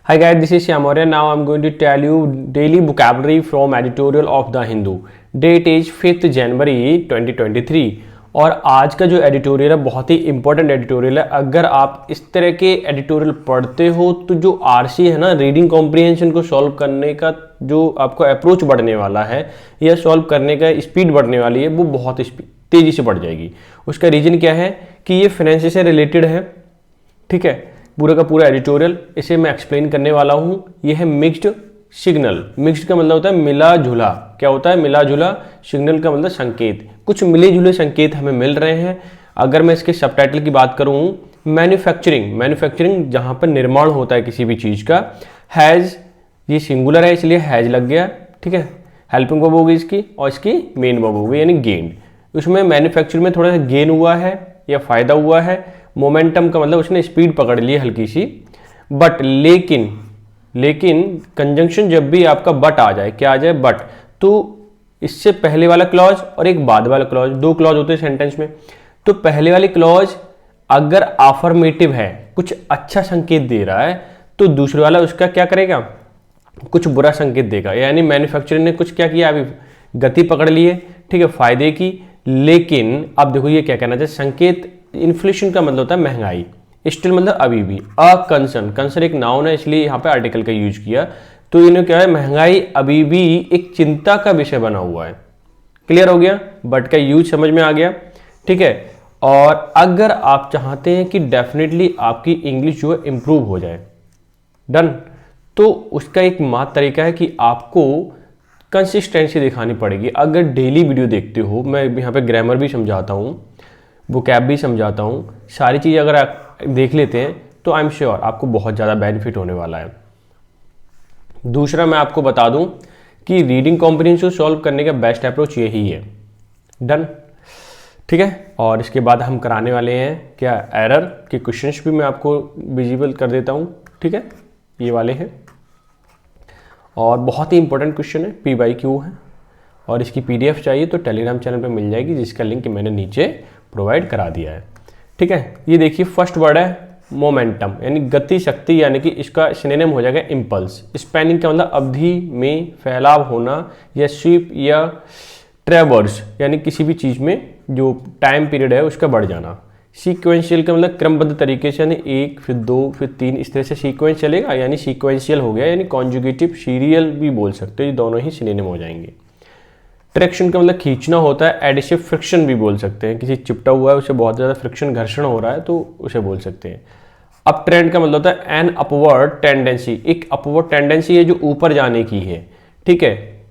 Hi guys, this is Shyam Maurya. Now I'm going to tell you daily vocabulary from editorial of The Hindu. Date is 5th January 2023 और आज का जो editorial है बहुत ही important editorial है। अगर आप इस तरह के एडिटोरियल पढ़ते हो तो जो आरसी है ना, रीडिंग कॉम्प्रिहेंशन को सॉल्व करने का जो आपको अप्रोच बढ़ने वाला है या सॉल्व करने का स्पीड बढ़ने वाली है वो बहुत तेज़ी से बढ़ जाएगी। उसका रीज़न क्या है कि ये फाइनेंस से रिलेटेड है। ठीक है, पूरा का पूरा एडिटोरियल इसे मैं एक्सप्लेन करने वाला हूँ। ये है मिक्स्ड सिग्नल। मिक्स्ड का मतलब होता है मिला जुला। क्या होता है मिला जुला? सिग्नल का मतलब संकेत। कुछ मिले जुले संकेत हमें मिल रहे हैं। अगर मैं इसके सबटाइटल की बात करूँ, मैन्युफैक्चरिंग जहाँ पर निर्माण होता है किसी भी चीज़ का। हैज़, ये सिंगुलर है इसलिए हैज़ लग गया। ठीक है, हेल्पिंग वर्ब होगी इसकी और इसकी मेन वर्ब होगी यानी गेन। उसमें मैन्युफैक्चरिंग में थोड़ा सा गेन हुआ है या फ़ायदा हुआ है। मोमेंटम का मतलब उसने स्पीड पकड़ ली हल्की सी। बट लेकिन कंजंक्शन जब भी आपका बट आ जाए, क्या आ जाए? बट, तो इससे पहले वाला क्लॉज और एक बाद वाला क्लॉज, दो क्लॉज होते हैं सेंटेंस में। तो पहले वाली क्लॉज अगर अफर्मेटिव है, कुछ अच्छा संकेत दे रहा है, तो दूसरे वाला उसका क्या करेगा? कुछ बुरा संकेत देगा। यानी मैन्युफैक्चरिंग ने कुछ क्या किया, अभी गति पकड़ ली है, ठीक है, फायदे की। लेकिन अब देखो ये क्या कहना चाहिए, संकेत। इन्फ्लेशन का मतलब होता है महंगाई। स्टिल मतलब अभी भी। कंसर्न एक नाउन है इसलिए यहाँ पे आर्टिकल का यूज किया। तो इन्हें क्या है, महंगाई अभी भी एक चिंता का विषय बना हुआ है। क्लियर हो गया? बट का यूज समझ में आ गया। ठीक है, और अगर आप चाहते हैं कि डेफिनेटली आपकी इंग्लिश जो है इंप्रूव हो जाए, डन, तो उसका एक मात्र तरीका है कि आपको कंसिस्टेंसी दिखानी पड़ेगी। अगर डेली वीडियो देखते हो, मैं यहाँ पे ग्रामर भी समझाता हूँ, वोकैब भी समझाता हूँ, सारी चीज़ अगर आप देख लेते हैं तो आई एम श्योर आपको बहुत ज़्यादा बेनिफिट होने वाला है। दूसरा मैं आपको बता दूं कि रीडिंग कॉम्प्रिहेंशन को सॉल्व करने का बेस्ट अप्रोच यही है। डन, ठीक है। और इसके बाद हम कराने वाले हैं क्या, एरर के क्वेश्चंस भी मैं आपको विजिबल कर देता हूँ। ठीक है, ये वाले हैं और बहुत ही इंपॉर्टेंट क्वेश्चन है, PYQ है। और इसकी PDF चाहिए तो टेलीग्राम चैनल पे मिल जाएगी, जिसका लिंक मैंने नीचे प्रोवाइड करा दिया है। ठीक है, ये देखिए फर्स्ट वर्ड है मोमेंटम, यानी गति शक्ति, यानी कि इसका सिनोनिम हो जाएगा इम्पल्स। स्पैनिंग का मतलब अवधि में फैलाव होना या स्वीप या ट्रेवर्स, यानी किसी भी चीज़ में जो टाइम पीरियड है उसका बढ़ जाना। सीक्वेंशियल का मतलब क्रमबद्ध तरीके से, यानी 1 फिर 2 फिर 3 इस तरह से सीक्वेंस चलेगा, यानी सीक्वेंशियल हो गया। यानी कॉन्जुगेटिव सीरियल भी बोल सकते हो, ये दोनों ही सिनोनिम हो जाएंगे। ट्रैक्शन का मतलब खींचना होता है। एडिसिव फ्रिक्शन भी बोल सकते हैं, किसी चिपटा हुआ है उसे बहुत ज़्यादा फ्रिक्शन, घर्षण हो रहा है तो उसे बोल सकते हैं। अप ट्रेंड का मतलब होता है एन अपवर्ड टेंडेंसी, एक अपवर्ड टेंडेंसी है जो ऊपर जाने की है। ठीक है,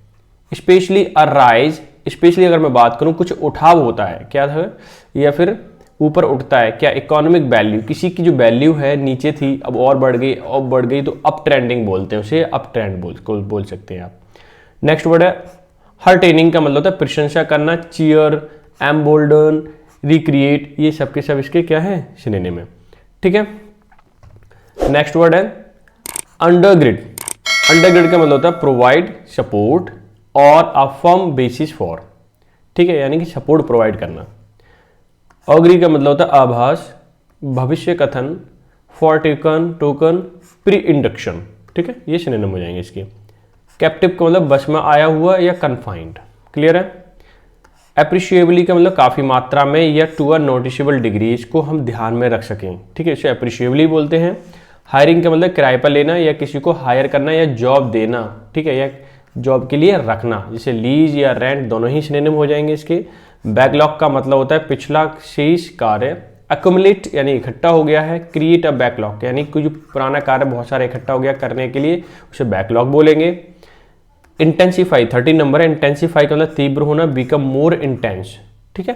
स्पेशली अराइज, स्पेशली अगर मैं बात करूं कुछ उठाव होता है, क्या था, या फिर ऊपर उठता है। क्या, इकोनॉमिक वैल्यू, किसी की जो वैल्यू है नीचे थी अब और बढ़ गई, अब बढ़ गई, तो अप ट्रेंडिंग बोलते हैं उसे, अप ट्रेंड बोल सकते हैं आप। नेक्स्ट वर्ड है हर्टेनिंग का मतलब होता है प्रशंसा करना। चीयर, एम्बोल्डन, रिक्रिएट, ये सब के सब इसके क्या है, सिनोनिम है। ठीक है, नेक्स्ट वर्ड है अंडरग्रिड। अंडरग्रिड का मतलब होता है प्रोवाइड सपोर्ट और अ फर्म बेसिस फॉर। ठीक है, यानी कि सपोर्ट प्रोवाइड करना। ऑग्री का मतलब होता है आभास, भविष्य कथन, फॉर टोकन, प्री इंडक्शन। ठीक है, ये सिनोनिम हो जाएंगे इसके। कैप्टिव का मतलब बस में आया हुआ या कन्फाइंड। क्लियर है। अप्रिशिएबली का मतलब काफ़ी मात्रा में या टू अ नोटिसेबल डिग्री, इसको हम ध्यान में रख सकें। ठीक है, इसे अप्रिशिएबली बोलते हैं। हायरिंग का मतलब किराए पर लेना या किसी को हायर करना या जॉब देना। ठीक है, या जॉब के लिए रखना, जैसे लीज या रेंट, दोनों ही सिनोनिम हो जाएंगे इसके। बैकलॉग का मतलब होता है पिछला शेष कार्य। अक्युमुलेट यानी इकट्ठा हो गया है। क्रिएट अ बैकलॉग, यानी कोई जो पुराना कार्य बहुत सारा इकट्ठा हो गया करने के लिए, उसे बैकलॉग बोलेंगे। इंटेंसिफाई 13 नंबर है। इंटेंसिफाई का मतलब तीव्र होना, बिकम मोर इंटेंस। ठीक है,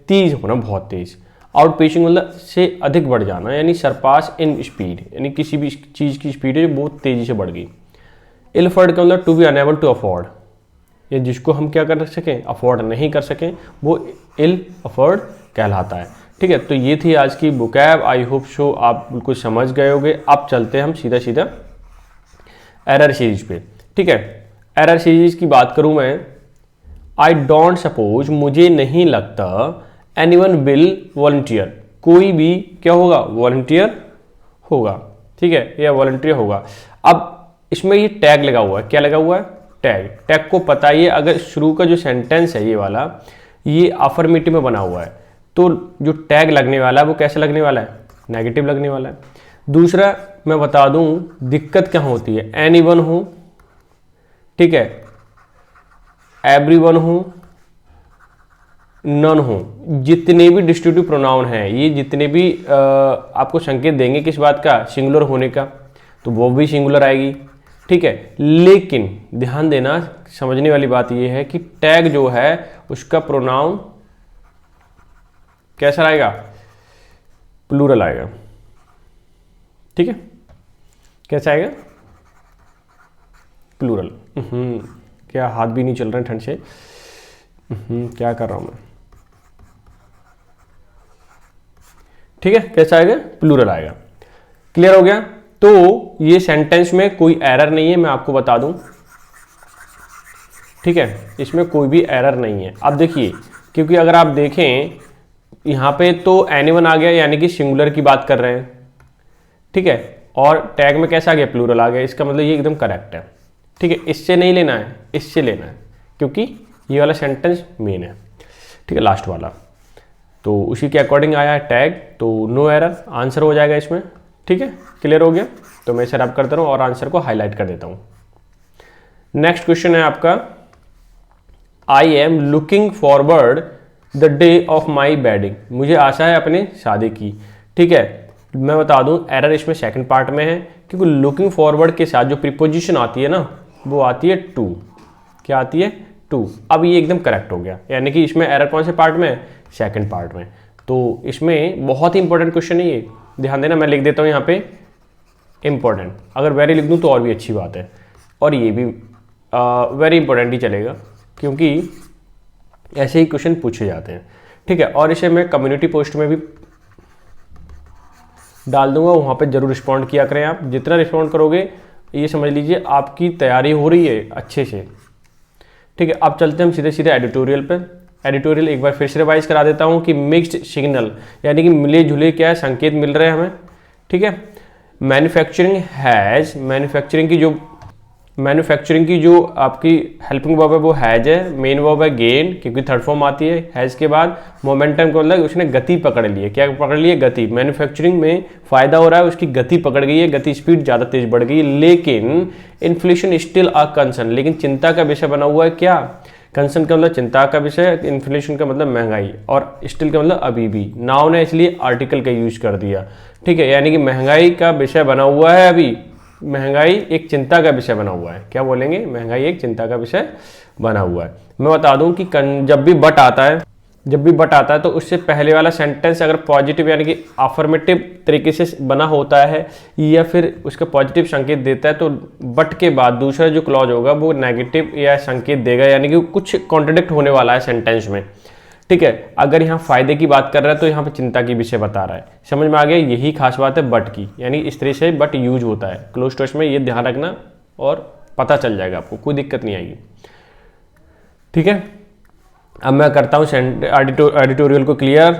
तेज होना, बहुत तेज। आउट पेसिंग मतलब से अधिक बढ़ जाना, यानी सरपास इन स्पीड, यानी किसी भी चीज़ की स्पीड है जो बहुत तेजी से बढ़ गई। इल अफोर्ड का मतलब to be unable to afford, या जिसको हम क्या कर सकें, अफोर्ड नहीं कर सकें, वो इल अफोर्ड कहलाता है। ठीक है, तो ये थी आज की वोकैब। आई होप सो आप बिल्कुल समझ गए होंगे। अब चलते हैं हम सीधा एरर सीरीज पे। ठीक है, एरर सीरीज की बात करूं मैं, आई डोंट सपोज, मुझे नहीं लगता, एनीवन विल वॉलंटियर, कोई भी क्या होगा, वॉलंटियर होगा। ठीक है, या वॉलंटरी होगा। अब इसमें ये टैग लगा हुआ है, क्या लगा हुआ है, टैग। टैग को पता ही है, अगर शुरू का जो सेंटेंस है ये वाला, ये अफर्मेटिव में बना हुआ है, तो जो टैग लगने वाला है वो कैसे लगने वाला है, नेगेटिव लगने वाला है। दूसरा मैं बता दूं दिक्कत क्या होती है, एनीवन हो, ठीक है, एवरीवन हो, नन हो, जितने भी डिस्ट्रीब्यूटिव प्रोनाउन हैं, ये जितने भी आपको संकेत देंगे किस बात का, सिंगुलर होने का, तो वो भी सिंगुलर आएगी, ठीक है। लेकिन ध्यान देना, समझने वाली बात ये है कि टैग जो है उसका प्रोनाउन कैसा आएगा, प्लूरल आएगा, ठीक है। कैसा आएगा, प्लूरल। क्या हाथ भी नहीं चल रहे हैं ठंड से, क्या कर रहा हूं मैं, ठीक है। कैसा आएगा, प्लूरल आएगा। क्लियर हो गया। तो ये सेंटेंस में कोई एरर नहीं है, मैं आपको बता दूं, ठीक है, इसमें कोई भी एरर नहीं है। अब देखिए, क्योंकि अगर आप देखें यहां पे तो एनीवन आ गया, यानी कि सिंगुलर की बात कर रहे हैं, ठीक है, और टैग में कैसा आ गया, प्लूरल आ गया, इसका मतलब ये एकदम करेक्ट है, ठीक है। इससे नहीं लेना है, इससे लेना है, क्योंकि ये वाला सेंटेंस मेन है, ठीक है, लास्ट वाला, तो उसी के अकॉर्डिंग आया है टैग, तो नो एरर आंसर हो जाएगा इसमें, ठीक है। क्लियर हो गया। तो मैं इसे रब करता हूं और आंसर को हाईलाइट कर देता हूं। नेक्स्ट क्वेश्चन है आपका, I am looking forward the day of my wedding, मुझे आशा है अपने शादी की, ठीक है। मैं बता दूं एरर इसमें सेकंड पार्ट में है, क्योंकि लुकिंग फॉरवर्ड के साथ जो प्रीपोजिशन आती है ना, वो आती है टू, क्या आती है, टू। अब ये एकदम करेक्ट हो गया, यानी कि इसमें एरर कौन से पार्ट में है, सेकंड पार्ट में। तो इसमें बहुत ही इंपॉर्टेंट क्वेश्चन है ये, ध्यान देना। मैं लिख देता हूं यहाँ पे इंपॉर्टेंट, अगर वेरी लिख दूं तो और भी अच्छी बात है, और ये भी वेरी इंपॉर्टेंट ही चलेगा, क्योंकि ऐसे ही क्वेश्चन पूछे जाते हैं, ठीक है। और इसे मैं कम्युनिटी पोस्ट में भी डाल दूंगा, वहाँ पे जरूर रिस्पॉन्ड किया करें आप। जितना रिस्पॉन्ड करोगे ये समझ लीजिए आपकी तैयारी हो रही है अच्छे से, ठीक है। अब चलते हैं हम सीधे सीधे एडिटोरियल पे। एडिटोरियल एक बार फिर से रिवाइज करा देता हूँ कि मिक्स्ड सिग्नल, यानी कि मिले जुले क्या है, संकेत मिल रहे हैं हमें, ठीक है। मैन्युफैक्चरिंग हैज, मैन्युफैक्चरिंग की जो आपकी हेल्पिंग वर्ब है वो हैज है, मेन वर्ब है गेन, क्योंकि थर्ड फॉर्म आती है हैज के बाद। मोमेंटम को मतलब उसने गति पकड़ ली है, क्या पकड़ ली है, गति। मैन्युफैक्चरिंग में फायदा हो रहा है, उसकी गति पकड़ गई है, गति स्पीड ज़्यादा तेज बढ़ गई है। लेकिन इन्फ्लेशन स्टिल अ कंसर्न, लेकिन चिंता का विषय बना हुआ है, क्या, कंसर्न का मतलब चिंता का विषय, इन्फ्लेशन का मतलब महंगाई, और स्टिल का मतलब अभी भी। नाउन है इसलिए आर्टिकल का यूज कर दिया, ठीक है, यानी कि महंगाई का विषय बना हुआ है, अभी महंगाई एक चिंता का विषय बना हुआ है, क्या बोलेंगे, महंगाई एक चिंता का विषय बना हुआ है। मैं बता दूं कि जब भी बट आता है तो उससे पहले वाला सेंटेंस अगर पॉजिटिव यानी कि अफर्मेटिव तरीके से बना होता है या फिर उसका पॉजिटिव संकेत देता है, तो बट के बाद दूसरा जो क्लॉज होगा वो नेगेटिव या संकेत देगा, यानी कि कुछ कॉन्ट्रडिक्ट होने वाला है सेंटेंस में, ठीक है। अगर यहाँ फायदे की बात कर रहा है तो यहाँ पे चिंता की विषय बता रहा है, समझ में आ गया। यही खास बात है बट की, यानी इस तरह से बट यूज होता है क्लोज टेस्ट में, ये ध्यान रखना और पता चल जाएगा आपको, कोई दिक्कत नहीं आएगी, ठीक है। अब मैं करता हूँ एडिटोरियल को क्लियर।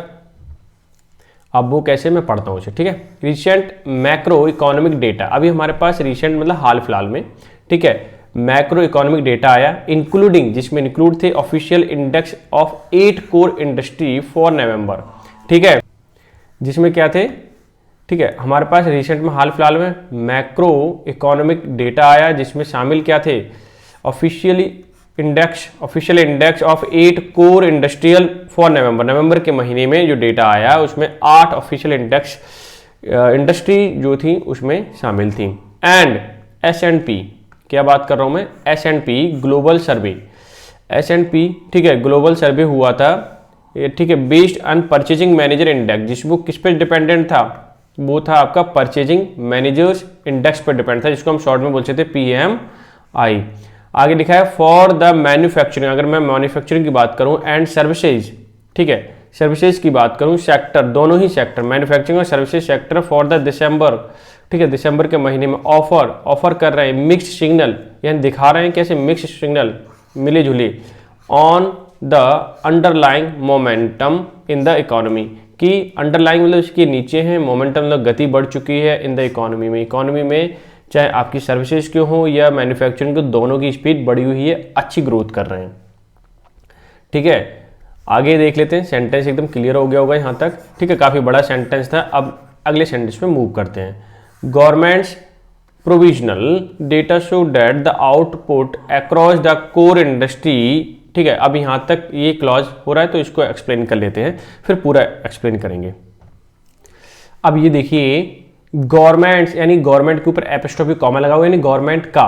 अब वो कैसे, मैं पढ़ता हूँ उसे, ठीक है। रिसेंट मैक्रो इकोनॉमिक डेटा, अभी हमारे पास रिसेंट मतलब हाल फिलहाल में, ठीक है, मैक्रो इकोनॉमिक डेटा आया, इंक्लूडिंग, जिसमें इंक्लूड थे official index of 8 core industry for नवंबर, ठीक है, जिसमें क्या थे, ठीक है, हमारे पास रिसेंट में हाल फिलहाल में मैक्रो इकोनॉमिक डेटा आया, जिसमें शामिल क्या थे, official index of 8 core industrial for नवंबर के महीने में जो डेटा आया उसमें 8 ऑफिशियल इंडस्ट्री जो थी उसमें शामिल थी। एंड S&P, क्या बात कर रहा हूं मैं, S&P ग्लोबल सर्वे, S&P, ठीक है, ग्लोबल सर्वे हुआ था, ठीक है, based on purchasing manager index, जिसको किस पे डिपेंडेंट था, वो था आपका परचेजिंग मैनेजर्स इंडेक्स पर डिपेंड था, जिसको हम शॉर्ट में बोलते थे PMI। आगे लिखा है फॉर द मैन्युफैक्चरिंग, अगर मैं मैन्युफैक्चरिंग की बात करूं, एंड सर्विसेज, ठीक है, सर्विसेज की बात करूं, सेक्टर, दोनों ही सेक्टर, मैन्युफैक्चरिंग और सर्विसेज सेक्टर, फॉर द दिसंबर, ठीक है, दिसंबर के महीने में ऑफर कर रहे हैं मिक्स्ड सिग्नल, यानी दिखा रहे हैं कैसे मिक्स्ड सिग्नल, मिले जुले, on the underlying momentum in the economy, कि अंडरलाइंग मतलब इसके नीचे है, मोमेंटम मतलब गति बढ़ चुकी है इन द इकोनॉमी में। इकोनॉमी में चाहे आपकी सर्विसेज के हो या मैन्युफैक्चरिंग के, दोनों की स्पीड बढ़ी हुई है, अच्छी ग्रोथ कर रहे हैं। ठीक है, आगे देख लेते हैं। सेंटेंस एकदम क्लियर हो गया होगा यहाँ तक। ठीक है, काफ़ी बड़ा सेंटेंस था। अब अगले सेंटेंस पे मूव करते हैं। Governments provisional data show that the output across the core industry. ठीक है, अब यहाँ तक ये क्लॉज हो रहा है तो इसको एक्सप्लेन कर लेते हैं, फिर पूरा एक्सप्लेन करेंगे। अब ये देखिए, गवर्नमेंट्स यानी गवर्नमेंट के ऊपर एपिस्ट्रोफी कॉमा लगा हुआ है, यानी गवर्नमेंट का।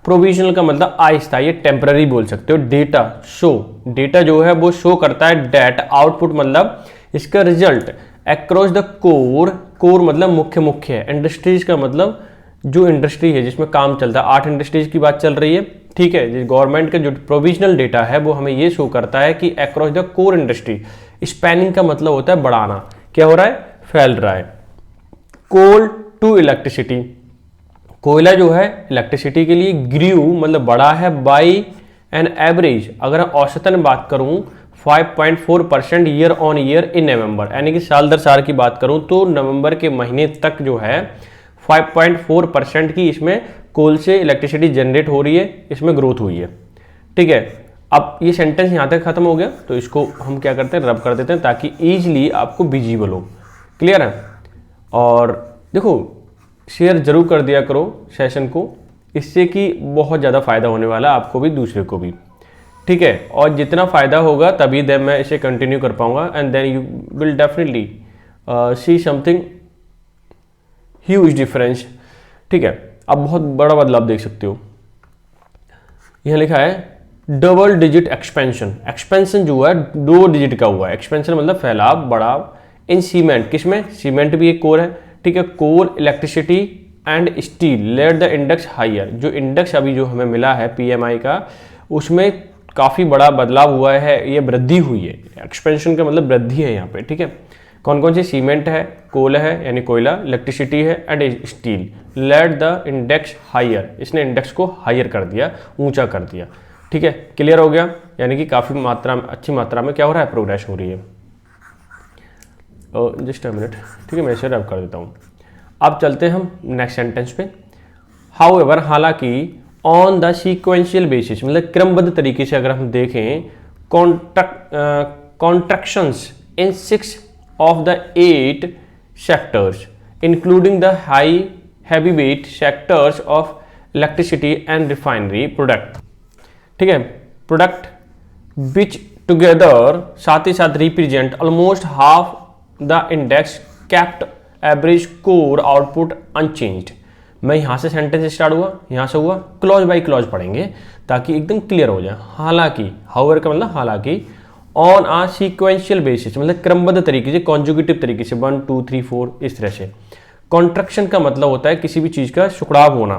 प्रोविजनल का मतलब आहिस्ता, ये टेम्पररी बोल सकते हो। डेटा शो, डेटा जो है वो शो करता है। डेट आउटपुट मतलब इसका result. Across the core, core मतलब मुख्य मुख्य है। इंडस्ट्रीज का मतलब जो इंडस्ट्री है जिसमें काम चलता है। 8 इंडस्ट्रीज की बात चल रही है। ठीक है, गवर्नमेंट का जो प्रोविजनल डेटा है वो हमें ये शो करता है कि across the core industry. Spanning का मतलब होता है बढ़ाना। क्या हो रहा है? फैल रहा है। कोल टू इलेक्ट्रिसिटी, कोयला जो है इलेक्ट्रिसिटी के लिए ग्रीव मतलब बढ़ा है बाई एन एवरेज। अगर औसतन बात करूं 5.4% ईयर ऑन ईयर इन नवंबर, यानी कि साल दर साल की बात करूं तो नवंबर के महीने तक जो है 5.4% की इसमें कोल से इलेक्ट्रिसिटी जनरेट हो रही है, इसमें ग्रोथ हुई है। ठीक है, अब ये सेंटेंस यहाँ तक खत्म हो गया तो इसको हम क्या करते हैं, रब कर देते हैं ताकि ईजिली आपको विजिबल हो। क्लियर है? और देखो, शेयर जरूर कर दिया करो सेशन को, इससे कि बहुत ज़्यादा फ़ायदा होने वाला है आपको भी, दूसरे को भी। ठीक है, और जितना फ़ायदा होगा तभी देन मैं इसे कंटिन्यू कर पाऊंगा, and then you will definitely see something huge difference. ठीक है, अब बहुत बड़ा बदलाव देख सकते हो। यह लिखा है डबल डिजिट एक्सपेंशन। एक्सपेंशन जो है 2 डिजिट का हुआ है। एक्सपेंशन मतलब फैलाव, बढ़ाव। इन सीमेंट, किसमें? सीमेंट भी एक कोर है। ठीक है, coal, electricity and steel let the index higher. जो इंडेक्स अभी जो हमें मिला है PMI का, उसमें काफ़ी बड़ा बदलाव हुआ है, ये वृद्धि हुई है। एक्सपेंशन का मतलब वृद्धि है यहाँ पे। ठीक है, कौन कौन सी? सीमेंट है, कोल है यानी कोयला, इलेक्ट्रिसिटी है and steel. Let the index higher, इसने इंडेक्स को हायर कर दिया, ऊंचा कर दिया। ठीक है, क्लियर हो गया? यानी कि काफ़ी मात्रा में, अच्छी मात्रा में क्या हो रहा है, प्रोग्रेस हो रही है। Just a minute. ठीक है, मैं इसे रब कर देता हूँ। अब चलते हैं हम नेक्स्ट सेंटेंस पे। हाउएवर, हालांकि, ऑन द सीक्वेंशियल बेसिस मतलब क्रमबद्ध तरीके से अगर हम देखें, contractions in 6 of the 8 sectors including the high heavyweight sectors of electricity and refinery product। ठीक है, प्रोडक्ट which together साथ ही साथ represent almost half the index kept average core output unchanged। मैं यहाँ से सेंटेंस स्टार्ट हुआ, यहाँ से हुआ, क्लॉज बाई क्लॉज पढ़ेंगे ताकि एकदम क्लियर हो जाए। हालांकि, हाउएवर का मतलब हालांकि, ऑन आ सीक्वेंशियल बेसिस मतलब क्रमबद्ध तरीके से, कॉन्जुगेटिव तरीके से, 1 2 3 4 इस तरह से। कॉन्ट्रैक्शन का मतलब होता है किसी भी चीज का सुकड़ाव होना।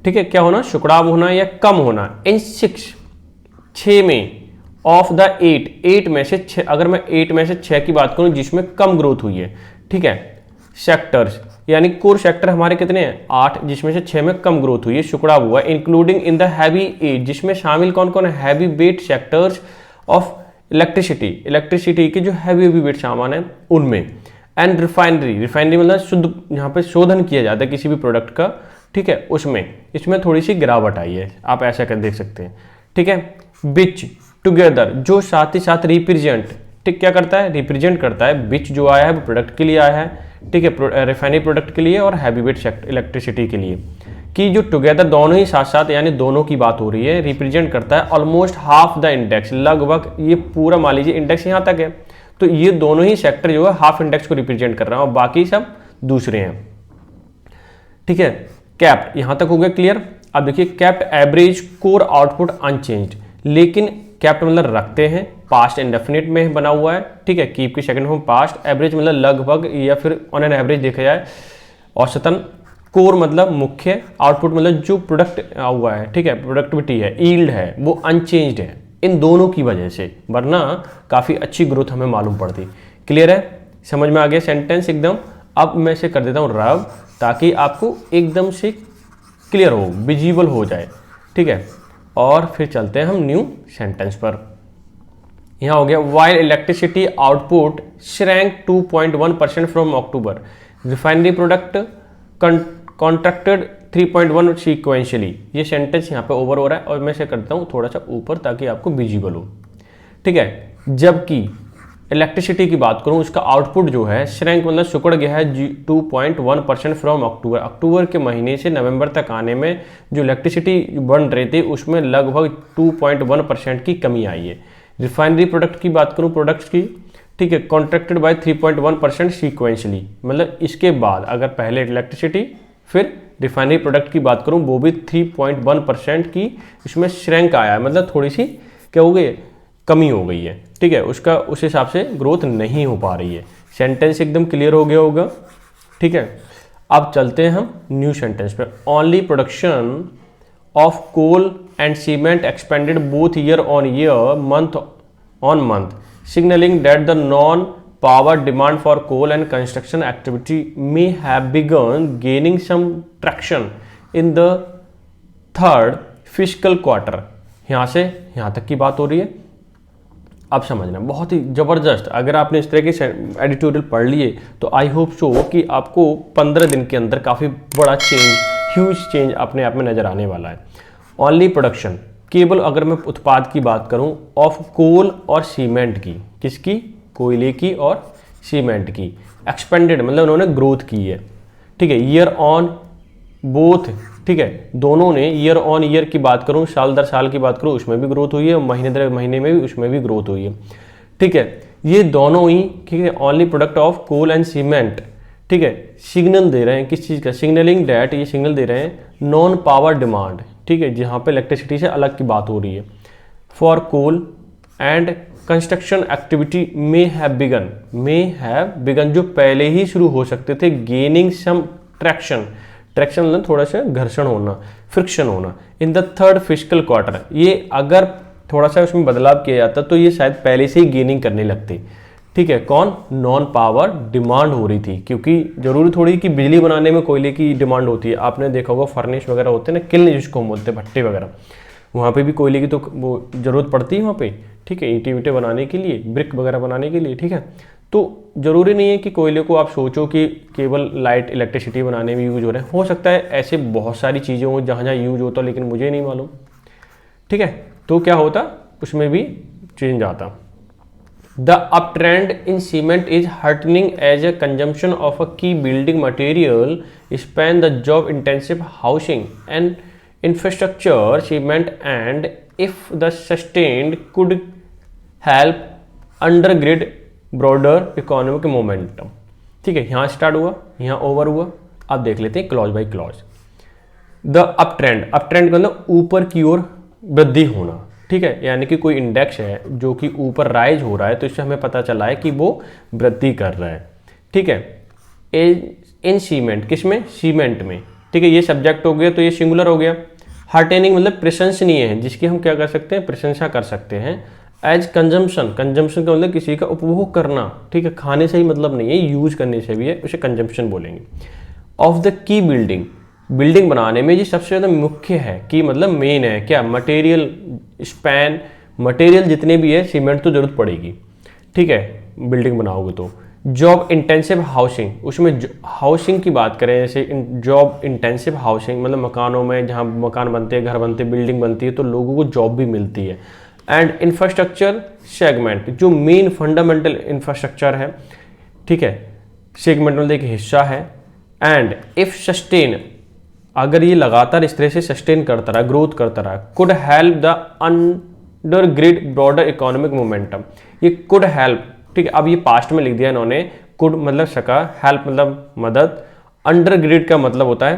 ठीक है, क्या होना? सुकड़ाव होना या कम होना। इन 6 में, ऑफ द 8 में से 6, अगर मैं 8 में से 6 की बात करूं जिसमें कम ग्रोथ हुई है। ठीक है, सेक्टर्स यानी कोर सेक्टर हमारे कितने हैं? 8, जिसमें से 6 में कम ग्रोथ हुई है, सुकड़ाव हुआ। इंक्लूडिंग इन द हैवी 8, जिसमें शामिल कौन कौन है? Heavy weight sectors of electricity, electricity के जो हैवी वेट सामान है उनमें। एंड रिफाइनरी, रिफाइनरी मतलब शुद्ध, यहाँ पे शोधन किया जाता है किसी भी प्रोडक्ट का। ठीक है, उसमें, इसमें थोड़ी सी गिरावट आई है, आप ऐसा कर देख सकते हैं। ठीक है, बिच टुगेदर जो साथ ही साथ रिप्रेजेंट, ठीक क्या करता है? रिप्रेजेंट करता है। बिच जो आया है वो प्रोडक्ट के लिए आया है। ठीक है, रिफाइनरी प्रोडक्ट के लिए और हैवी वेट सेक्टर इलेक्ट्रिसिटी के लिए, कि जो टुगेदर दोनों ही साथ साथ, यानी दोनों की बात हो रही है, रिप्रेजेंट करता है ऑलमोस्ट हाफ द इंडेक्स। लगभग ये पूरा मान लीजिए इंडेक्स यहाँ तक है, तो ये दोनों ही सेक्टर जो है हाफ इंडेक्स को रिप्रेजेंट कर रहा है और बाकी सब दूसरे हैं। ठीक है, कैप्ट यहाँ तक हो गया क्लियर। अब देखिए, kept average core output unchanged, लेकिन कैप्ट मतलब रखते हैं, पास्ट इंडेफिनिट में बना हुआ है। ठीक है, कीप की सेकंड फॉर्म पास्ट, एवरेज मतलब लगभग या फिर ऑन एन एवरेज देखा जाए औसतन। कोर मतलब मुख्य, आउटपुट मतलब जो प्रोडक्ट हुआ है। ठीक है, प्रोडक्टिविटी है, यील्ड है, वो अनचेंज्ड है इन दोनों की वजह से, वरना काफ़ी अच्छी ग्रोथ हमें मालूम पड़ती। क्लियर है? समझ में आ गया सेंटेंस एकदम? अब मैं इसे कर देता हूँ रब, ताकि आपको एकदम से क्लियर हो, विजिबल हो जाए। ठीक है, और फिर चलते हैं हम न्यू सेंटेंस पर। यहाँ हो गया while electricity output shrank 2.1% from October, refinery product contracted 3.1 sequentially. ये सेंटेंस यहाँ पे ओवर हो रहा है और मैं इसे करता हूँ थोड़ा सा ऊपर ताकि आपको विजिबल हो, ठीक है। जबकि इलेक्ट्रिसिटी की बात करूँ, उसका आउटपुट जो है श्रैंक मतलब सिकुड़ गया है 2.1% फ्रॉम अक्टूबर, अक्टूबर के महीने से नवंबर तक आने में जो इलेक्ट्रिसिटी बन रही थी उसमें लगभग 2.1% की कमी आई है। रिफाइनरी प्रोडक्ट की बात करूँ, प्रोडक्ट्स की, ठीक है, कॉन्ट्रैक्टेड बाय 3.1% सीक्वेंशली, मतलब इसके बाद अगर पहले इलेक्ट्रिसिटी फिर रिफाइनरी प्रोडक्ट की बात करूँ वो भी 3.1% की इसमें श्रैंक आया है, मतलब थोड़ी सी क्या हो गई, कमी हो गई है, ठीक है, उसका उस हिसाब से ग्रोथ नहीं हो पा रही है। सेंटेंस एकदम क्लियर हो गया होगा, ठीक है। अब चलते हैं हम न्यू सेंटेंस पे। Only production of coal and cement expended both year on year month on month, signaling that the non-power demand for coal and construction activity may have begun gaining some traction in the third fiscal quarter। यहाँ से यहाँ तक की बात हो रही है। अब समझना बहुत ही ज़बरदस्त, अगर आपने इस तरह के एडिटोरियल पढ़ लिए तो आई होप सो कि आपको 15 दिन के अंदर काफ़ी बड़ा चेंज, ह्यूज चेंज अपने आप में नज़र आने वाला है। ओनली प्रोडक्शन, केवल अगर मैं उत्पाद की बात करूं ऑफ कोल और सीमेंट की, किसकी, कोयले की और सीमेंट की, एक्सपेंडेड मतलब उन्होंने ग्रोथ की है, ठीक है, ईयर ऑन बोथ, ठीक है, दोनों ने ईयर ऑन ईयर की बात करूं, साल दर साल की बात करूं, उसमें भी ग्रोथ हुई है, महीने दर महीने में भी उसमें भी ग्रोथ हुई है, ठीक है, ये दोनों ही, ठीक है, only product of coal and cement, ठीक है, सिग्नल दे रहे हैं किस चीज़ का, सिग्नलिंग डैट, ये सिग्नल दे रहे हैं नॉन पावर डिमांड, ठीक है, जहाँ पे इलेक्ट्रिसिटी से अलग की बात हो रही है, for coal and construction activity may have begun, जो पहले ही शुरू हो सकते थे, गेनिंग सम ट्रैक्शन, ट्रैक्शन मतलब थोड़ा सा घर्षण होना, फ्रिक्शन होना, in the third physical quarter, ये अगर थोड़ा सा उसमें बदलाव किया जाता तो ये शायद पहले से ही गेनिंग करने लगते, ठीक है। कौन, नॉन पावर डिमांड हो रही थी, क्योंकि जरूरी थोड़ी कि बिजली बनाने में कोयले की डिमांड होती है, आपने देखा होगा फर्नेस वगैरह होते हैं ना, किल्न जिसको हम बोलते हैं, भट्टे वगैरह, वहाँ पे भी कोयले की तो वो ज़रूरत पड़ती है वहाँ पे, ठीक है, ईंटें वींटें बनाने के लिए, ब्रिक वगैरह बनाने के लिए, ठीक है। तो ज़रूरी नहीं है कि कोयले को आप सोचो कि केवल लाइट इलेक्ट्रिसिटी बनाने में यूज हो रहा है, हो सकता है ऐसे बहुत सारी चीज़ें हों जहाँ जहाँ यूज होता, लेकिन मुझे नहीं मालूम, ठीक है। तो क्या होता, उसमें भी चेंज आता। The uptrend in cement is heartening as a consumption of a key building material span the job-intensive housing and infrastructure cement, and if the sustained could help undergird broader economic momentum। ठीक है, यहाँ start हुआ, यहाँ over हुआ। अब देख लेते हैं clause by clause. The uptrend, uptrend का मतलब ऊपर की ओर वृद्धि होना, ठीक है, यानी कि कोई इंडेक्स है जो कि ऊपर राइज हो रहा है, तो इससे हमें पता चला है कि वो वृद्धि कर रहा है, ठीक है। इन सीमेंट, किसमें, सीमेंट में, ठीक है, ये सब्जेक्ट हो गया तो ये सिंगुलर हो गया। हार्टेनिंग मतलब प्रशंसनीय है, जिसकी हम क्या कर सकते हैं, प्रशंसा कर सकते हैं। एज कंजम्पशन, कंजम्पशन का मतलब किसी का उपभोग करना, ठीक है, खाने से ही मतलब नहीं है, यूज करने से भी है, उसे कंजम्पशन बोलेंगे। Of the key building, building बनाने में ये सबसे ज़्यादा मुख्य है, कि मतलब मेन है क्या, मटेरियल स्पैन, मटेरियल जितने भी है, सीमेंट तो जरूरत पड़ेगी, ठीक है, बिल्डिंग बनाओगे तो। जॉब इंटेंसिव हाउसिंग, उसमें हाउसिंग की बात करें, जैसे जॉब इंटेंसिव हाउसिंग मतलब मकानों में, जहाँ मकान बनते हैं, घर बनते हैं, बिल्डिंग बनती है, तो लोगों को जॉब भी मिलती है। एंड इंफ्रास्ट्रक्चर सेगमेंट, जो मेन फंडामेंटल इंफ्रास्ट्रक्चर है, ठीक है, सेगमेंट मतलब एक हिस्सा है। एंड इफ सस्टेन, अगर ये लगातार इस तरह से सस्टेन करता रहा, ग्रोथ करता रहा, could help the undergird broader economic momentum, ये कुड हेल्प, ठीक है, अब ये पास्ट में लिख दिया इन्होंने, कुड मतलब सका, हेल्प मतलब मदद, अंडरग्रिड का मतलब होता है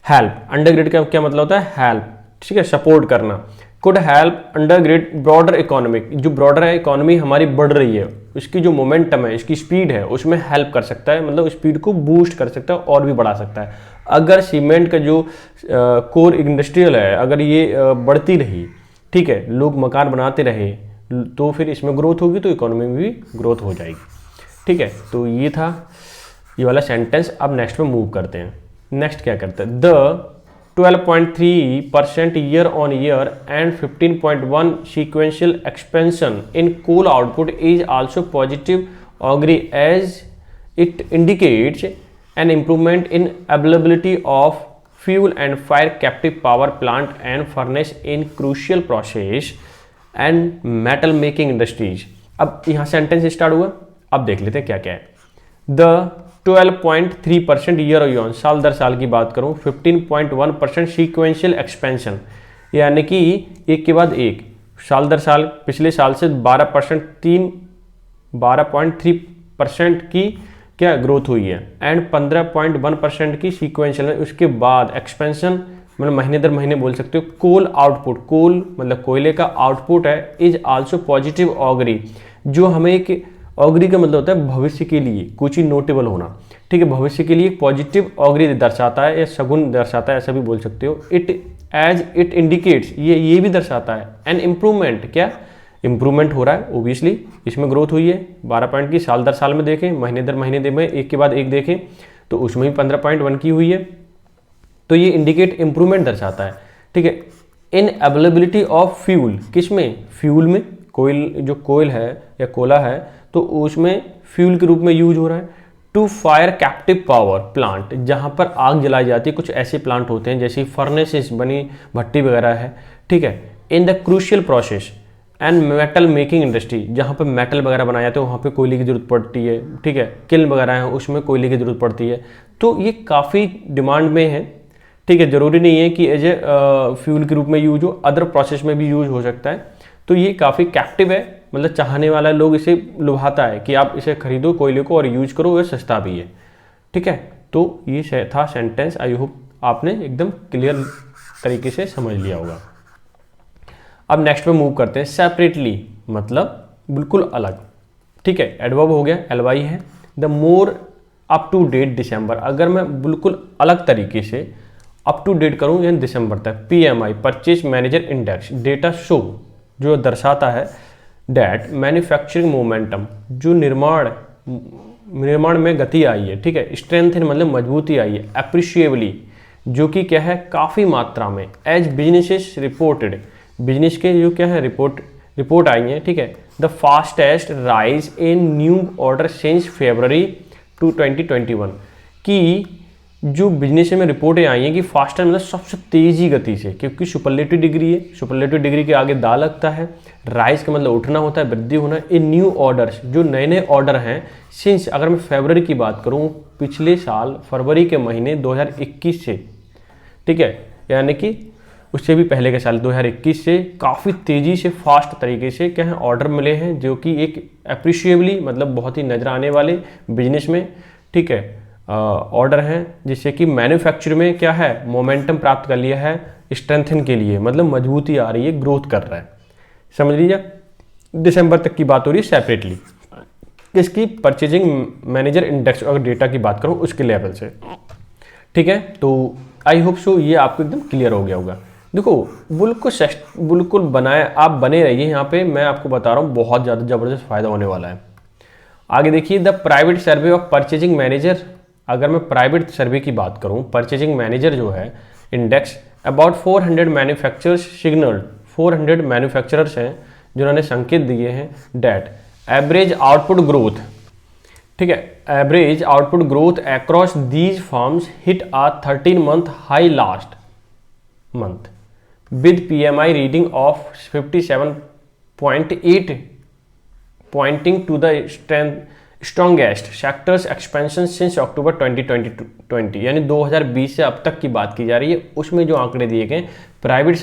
हेल्प, अंडरग्रिड का क्या मतलब होता है, हेल्प, ठीक है, सपोर्ट करना। कुड हेल्प अंडरग्रिड ब्रॉडर इकोनॉमिक, जो ब्रॉडर है इकोनॉमी हमारी बढ़ रही है, उसकी जो मोमेंटम है, इसकी स्पीड है, उसमें हेल्प कर सकता है, मतलब स्पीड को बूस्ट कर सकता है और भी बढ़ा सकता है। अगर सीमेंट का जो कोर इंडस्ट्रियल है, अगर ये बढ़ती रही, ठीक है, लोग मकान बनाते रहे, तो फिर इसमें ग्रोथ होगी, तो इकोनॉमी में भी ग्रोथ हो जाएगी, ठीक है। तो ये था ये वाला सेंटेंस। अब नेक्स्ट में मूव करते हैं। नेक्स्ट क्या करते हैं, the 12.3% year on year and 15.1 sequential expansion in coal output is also positive augury as it indicates an improvement in availability of fuel and fire captive power plant and furnace in crucial process and metal making industries। अब यहाँ sentence start हुआ, अब देख लेते हैं क्या क्या है। द 12.3% ईयर ऑन साल दर साल की बात करूं, 15.1% सीक्वेंशियल एक्सपेंशन यानी कि एक के बाद एक साल दर साल पिछले साल से 12.3% की क्या ग्रोथ हुई है एंड 15.1% की सीक्वेंशियल है। उसके बाद एक्सपेंशन मतलब महीने दर महीने बोल सकते हो। कोल आउटपुट, कोल मतलब कोयले का आउटपुट है, इज आल्सो पॉजिटिव ऑगरी, जो हमें एक ऑगरी का मतलब होता है भविष्य के लिए कुछ ही नोटेबल होना, ठीक है, भविष्य के लिए पॉजिटिव ऑगरी दर्शाता है या शगुन दर्शाता है, ऐसा भी बोल सकते हो। इट एज इट इंडिकेट्स, ये भी दर्शाता है एन इम्प्रूवमेंट, क्या इंप्रूवमेंट हो रहा है, ओबियसली इसमें ग्रोथ हुई है 12 पॉइंट की। साल दर साल में देखें, महीने दर महीने में एक के बाद एक देखें तो उसमें भी 15.1 की हुई है, तो ये इंडिकेट इंप्रूवमेंट दर्शाता है, ठीक है। इन अवेलेबिलिटी ऑफ फ्यूल, किस में, फ्यूल में, कोयल जो कोयल है या कोला है तो उसमें फ्यूल के रूप में यूज हो रहा है। To fire captive power plant, जहाँ पर आग जलाई जाती है, कुछ ऐसे प्लांट होते हैं जैसे फर्नेसेस बनी भट्टी वगैरह है, ठीक है। In the crucial process and metal making industry, जहाँ पर मेटल वगैरह बनाए जाते हैं वहाँ पे कोयले की जरूरत पड़ती है, ठीक है। किल्न वगैरह है उसमें कोयले की जरूरत पड़ती है, तो ये काफ़ी डिमांड में है, ठीक है। ज़रूरी नहीं है कि एज ए फ्यूल के रूप में यूज हो, अदर प्रोसेस में भी यूज हो सकता है। तो ये काफ़ी कैप्टिव है, मतलब चाहने वाला लोग इसे लुभाता है कि आप इसे खरीदो कोयले को और यूज करो, ये सस्ता भी है, ठीक है। तो ये था सेंटेंस, आई होप आपने एकदम क्लियर तरीके से समझ लिया होगा। अब नेक्स्ट पे मूव करते हैं। सेपरेटली मतलब बिल्कुल अलग, ठीक है, एडवर्ब हो गया, एलवाई है। The more up to date December, अगर मैं बिल्कुल अलग तरीके से अप टू डेट करूं यानी दिसंबर तक, PMI purchase manager index data show जो दर्शाता है डैट मैन्युफैक्चरिंग मोमेंटम, जो निर्माण में गति आई है, ठीक है, स्ट्रेंथ मतलब मजबूती आई है, अप्रिशिएबली जो कि क्या है काफ़ी मात्रा में, एज बिजनेसेस रिपोर्टेड, बिजनेस के जो क्या है रिपोर्ट आई है, ठीक है। The fastest rise in new order since February 2021, कि जो बिजनेस में रिपोर्टें आई हैं कि फास्टर मतलब सबसे तेज़ी गति से, क्योंकि सुपरलेटिव डिग्री है, सुपरलेटिव डिग्री के आगे दा लगता है, राइज का मतलब उठना होता है, वृद्धि होना। इन न्यू ऑर्डर्स, जो नए नए ऑर्डर हैं सिंस, अगर मैं फरवरी की बात करूं, पिछले साल फरवरी के महीने 2021 से, ठीक है, यानी कि उससे भी पहले के साल 2021 से काफ़ी तेज़ी से फास्ट तरीके से क्या है ऑर्डर मिले हैं, जो कि एक अप्रिशिएबली मतलब बहुत ही नजर आने वाले बिजनेस में, ठीक है, ऑर्डर हैं, जिससे कि मैन्युफैक्चर में क्या है मोमेंटम प्राप्त कर लिया है, स्ट्रेंथन के लिए मतलब मजबूती आ रही है, ग्रोथ कर रहा है, समझ लीजिए। दिसंबर तक की बात हो रही है सेपरेटली, इसकी परचेजिंग मैनेजर इंडेक्स अगर डेटा की बात करूं उसके लेवल से, ठीक है। तो आई होप सो ये आपको एकदम क्लियर हो गया होगा। देखो बिल्कुल बनाए, आप बने रहिए यहाँ पे, मैं आपको बता रहा हूँ बहुत ज़्यादा ज़बरदस्त फायदा होने वाला है। आगे देखिए, the private survey of purchasing manager, अगर मैं प्राइवेट सर्वे की बात करूं, परचेजिंग मैनेजर जो है index, about 400 manufacturers signalled, 400 manufacturers हैं जिन्होंने संकेत दिए हैं डैट एवरेज आउटपुट ग्रोथ, ठीक है, average output growth across these firms hit a 13 month high last month with PMI reading of 57.8 pointing to the strongest sectors expansion since October 2020, यानी 2020 से अब तक की बात की जा रही है। उसमें जो आंकड़े दिए गए प्राइवेट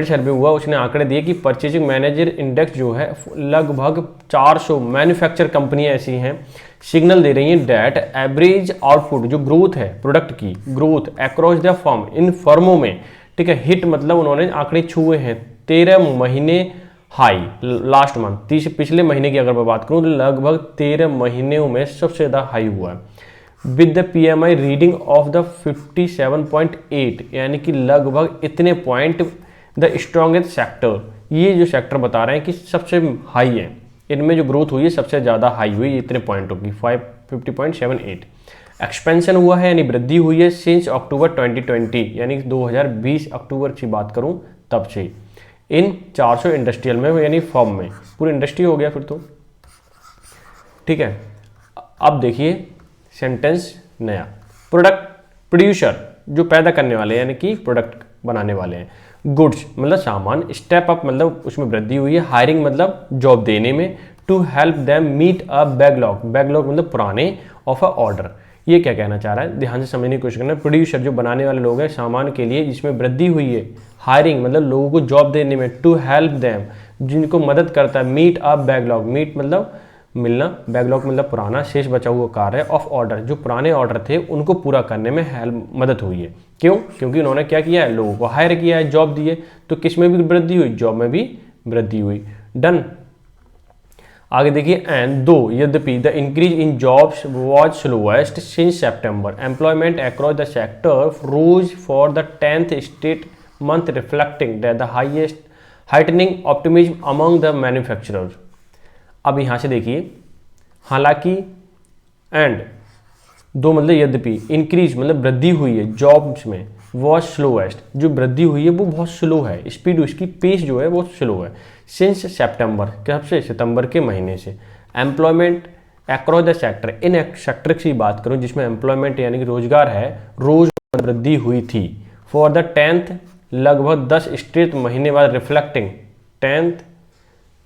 सर्वे हुआ, उसने आंकड़े दिए कि परचेजिंग मैनेजर इंडेक्स जो है लगभग 400 मैन्युफैक्चर कंपनियां ऐसी हैं सिग्नल दे रही हैं डैट एवरेज आउटपुट जो ग्रोथ है, प्रोडक्ट की ग्रोथ अक्रॉस द फर्म, इन फर्मों में, ठीक है, हिट मतलब उन्होंने आंकड़े छुए हैं 13 महीने हाई लास्ट मंथ, पिछले महीने की अगर मैं बात करूं तो लगभग 13 महीनों में सबसे ज़्यादा हाई हुआ है, with the PMI reading of the 57.8, यानी कि लगभग इतने पॉइंट द स्ट्रॉन्गेस्ट सेक्टर, ये जो सेक्टर बता रहे हैं कि सबसे हाई है, इनमें जो ग्रोथ हुई है सबसे ज़्यादा हाई हुई इतने पॉइंटों की 50.78, एक्सपेंशन हुआ है यानी वृद्धि हुई है सिंस अक्टूबर 2020 यानी 2020 अक्टूबर की बात करूं तब से इन 400 इंडस्ट्रियल में यानी फॉर्म में, पूरी इंडस्ट्री हो गया फिर तो, ठीक है। अब देखिए सेंटेंस नया, प्रोडक्ट प्रोड्यूसर जो पैदा करने वाले यानी कि प्रोडक्ट बनाने वाले हैं, गुड्स मतलब सामान, स्टेप अप मतलब उसमें वृद्धि हुई है, हायरिंग मतलब जॉब देने में, to help them meet a backlog, backlog मतलब पुराने ऑफ अ ऑर्डर। ये क्या कहना चाह रहा है, ध्यान से समझने की कोशिश करना। प्रोड्यूसर जो बनाने वाले लोग हैं सामान के लिए जिसमें वृद्धि हुई है, हायरिंग मतलब लोगों को जॉब देने में, टू हेल्प देम जिनको मदद करता है, मीट अ बैकलॉग, मीट मतलब मिलना, बैकलॉग मतलब पुराना शेष बचा हुआ कार्य, ऑफ ऑर्डर जो पुराने ऑर्डर थे उनको पूरा करने में हेल्प मदद हुई है। क्यों? क्योंकि उन्होंने क्या किया है, लोगों को हायर किया है, जॉब दी है, तो किस में भी वृद्धि हुई, जॉब में भी वृद्धि हुई। डन। आगे देखिए, एंड दो यद्यपि the increase in jobs was slowest since September, employment across the sector rose for the 10th straight month reflecting the highest heightening optimism among the manufacturers. अब यहाँ से देखिए, हालांकि एंड दो मतलब यद्यपि, इंक्रीज मतलब वृद्धि हुई है जॉब्स में, वॉज स्लोएस्ट जो वृद्धि हुई है वो बहुत स्लो है, स्पीड उसकी पेस जो है वो स्लो है, सिंस सितंबर कब से, सितंबर के महीने से। Employment across the sector, in sector की बात करूं जिसमें एम्प्लॉयमेंट यानी कि रोजगार है, रोज वृद्धि हुई थी, फॉर द 10th लगभग 10 स्ट्रेट महीने बाद, रिफ्लेक्टिंग 10th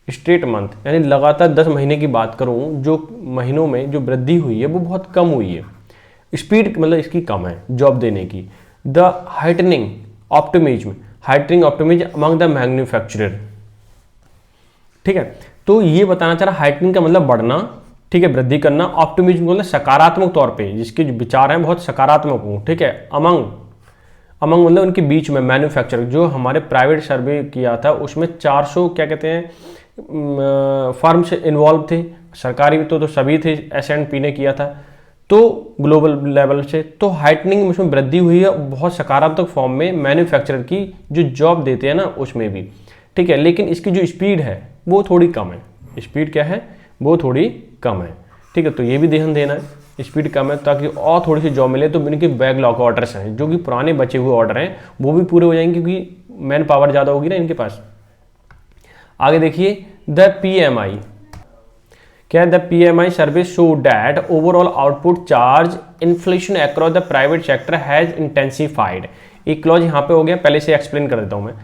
स्ट्रेट मंथ यानी लगातार 10 महीने की बात करूं जो महीनों में जो वृद्धि हुई है वो बहुत कम हुई है, स्पीड मतलब इसकी कम है जॉब देने की। The heightening optimism, heightening optimism among the manufacturer, ठीक है। तो ये बताना चाह रहा हाइटनिंग का मतलब बढ़ना, ठीक है, वृद्धि करना, ऑप्टिमिज्म मतलब सकारात्मक तौर पे जिसके जो विचार हैं बहुत सकारात्मक हो, ठीक है। अमंग, अमंग मतलब उनके बीच में, मैन्युफैक्चरर जो हमारे प्राइवेट सर्वे किया था उसमें 400 क्या कहते हैं फर्म्स इन्वॉल्व थे, सरकारी भी तो सभी थे, S&P ने किया था, तो ग्लोबल लेवल से। तो हाइटनिंग उसमें वृद्धि हुई है बहुत सकारात्मक फॉर्म में, मैन्युफैक्चरर की जो जॉब देते हैं ना उसमें भी, ठीक है। लेकिन इसकी जो स्पीड है वो थोड़ी कम है, स्पीड क्या है वो थोड़ी कम है, ठीक है। तो ये भी ध्यान देना है, स्पीड कम है ताकि और थोड़ी सी जॉब मिले, तो इनके बैकलॉग ऑर्डर्स हैं जो कि पुराने बचे हुए ऑर्डर हैं वो भी पूरे हो जाएंगे क्योंकि मैन पावर ज़्यादा होगी ना इनके पास। आगे देखिए, द PMI क्या है, the PMI survey show that overall output charge inflation across the private sector has intensified. एक क्लॉज यहाँ पे हो गया, पहले से एक्सप्लेन कर देता हूँ मैं।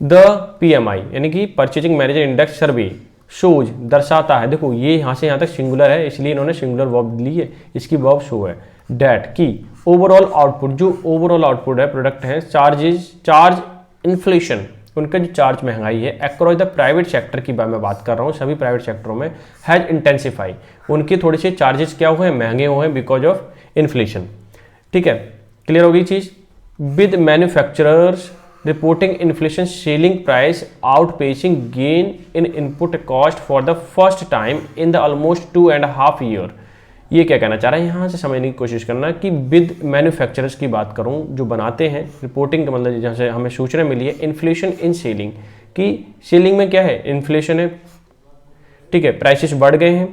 द PMI यानी कि परचेजिंग मैनेजर इंडेक्स सर्वे शोज दर्शाता है, देखो ये यहाँ से यहाँ तक सिंगुलर है इसलिए इन्होंने सिंगुलर वर्ब ली है, इसकी वर्ब शो है डैट की ओवरऑल आउटपुट, जो ओवरऑल आउटपुट है प्रोडक्ट है, चार्ज इन्फ्लेशन उनका जो चार्ज महंगाई है अक्रॉस द प्राइवेट सेक्टर की मैं बात कर रहा हूँ, सभी प्राइवेट सेक्टरों में, हैज इंटेंसिफाई उनके थोड़े से चार्जेस क्या हुए हैं, महंगे हुए हैं बिकॉज ऑफ इन्फ्लेशन, ठीक है। क्लियर होगी चीज। With manufacturers reporting inflation selling price outpacing gain in input cost for the first time in the almost 2.5 year. ये क्या कहना चाह रहा है, यहाँ से समझने की कोशिश करना कि विद मैन्युफैक्चरर्स की बात करूँ जो बनाते हैं, रिपोर्टिंग का मतलब जहाँ से हमें सूचना मिली है, इन्फ्लेशन इन सेलिंग कि सेलिंग में क्या है, इन्फ्लेशन है, ठीक है, प्राइसेस बढ़ गए हैं,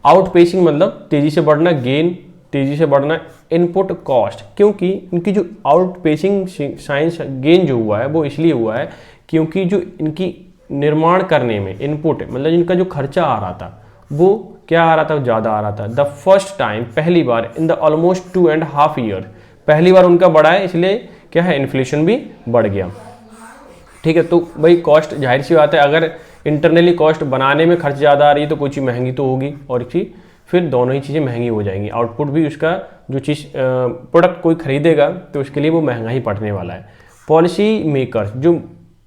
आउटपेसिंग मतलब तेजी से बढ़ना, गेन तेजी से बढ़ना, इनपुट कॉस्ट क्योंकि इनकी जो आउटपेसिंग साइंस गेन जो हुआ है वो इसलिए हुआ है क्योंकि जो इनकी निर्माण करने में इनपुट मतलब इनका जो खर्चा आ रहा था वो क्या आ रहा था, ज़्यादा आ रहा था। द फर्स्ट टाइम पहली बार इन द ऑलमोस्ट 2.5 ईयर, पहली बार उनका बढ़ा है इसलिए क्या है, इन्फ्लेशन भी बढ़ गया, ठीक है। तो भाई कॉस्ट जाहिर सी बात है, अगर इंटरनली कॉस्ट बनाने में खर्च ज़्यादा आ रही है तो कोई चीज़ महंगी तो होगी और फिर दोनों ही चीज़ें महंगी हो जाएंगी, आउटपुट भी उसका जो चीज़ प्रोडक्ट कोई खरीदेगा तो उसके लिए वो महंगा ही पड़ने वाला है। पॉलिसी मेकर्स जो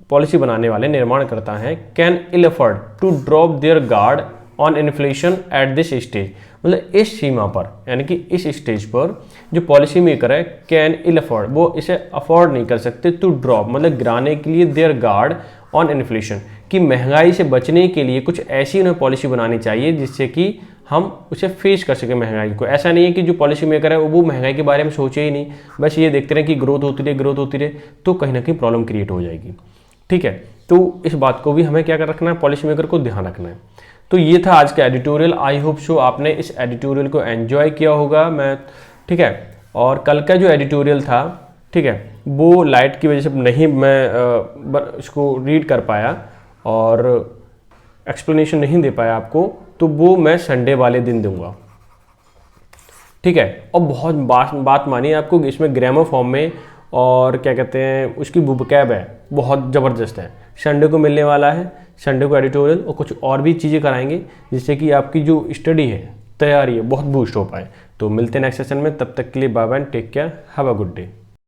पॉलिसी बनाने वाले निर्माण करता है, can ill afford to drop their guard on inflation at this stage, मतलब इस सीमा पर यानी कि इस स्टेज पर जो पॉलिसी मेकर है कैन इल अफोर्ड वो इसे अफोर्ड नहीं कर सकते, टू ड्रॉप मतलब गिराने के लिए देयर गार्ड ऑन इन्फ्लेशन कि महंगाई से बचने के लिए कुछ ऐसी उन्हें पॉलिसी बनानी चाहिए जिससे कि हम उसे फेस कर सकें महंगाई को। ऐसा नहीं है कि जो पॉलिसी मेकर है वो महंगाई के बारे में सोचे ही नहीं, बस ये देखते रहे कि ग्रोथ होती रहे तो कहीं ना कहीं प्रॉब्लम क्रिएट हो जाएगी, ठीक है। तो इस बात को भी हमें क्या कर रखना है, पॉलिसी मेकर को ध्यान रखना है। तो ये था आज का एडिटोरियल। आई होप सो आपने इस एडिटोरियल को एंजॉय किया होगा। मैं ठीक है। और कल का जो एडिटोरियल था, ठीक है, वो लाइट की वजह से नहीं मैं इसको रीड कर पाया और एक्सप्लेनेशन नहीं दे पाया आपको, तो वो मैं संडे वाले दिन दूंगा, ठीक है। और बहुत बात मानिए, आपको इसमें ग्रामर फॉर्म में और क्या कहते हैं उसकी वोकैब है बहुत ज़बरदस्त है। संडे को मिलने वाला है, संडे को एडिटोरियल और कुछ और भी चीज़ें कराएंगे जिससे कि आपकी जो स्टडी है, तैयारी है, बहुत बूस्ट हो पाए। तो मिलते हैं नेक्स्ट सेशन में, तब तक के लिए bye bye, take care, have a good day.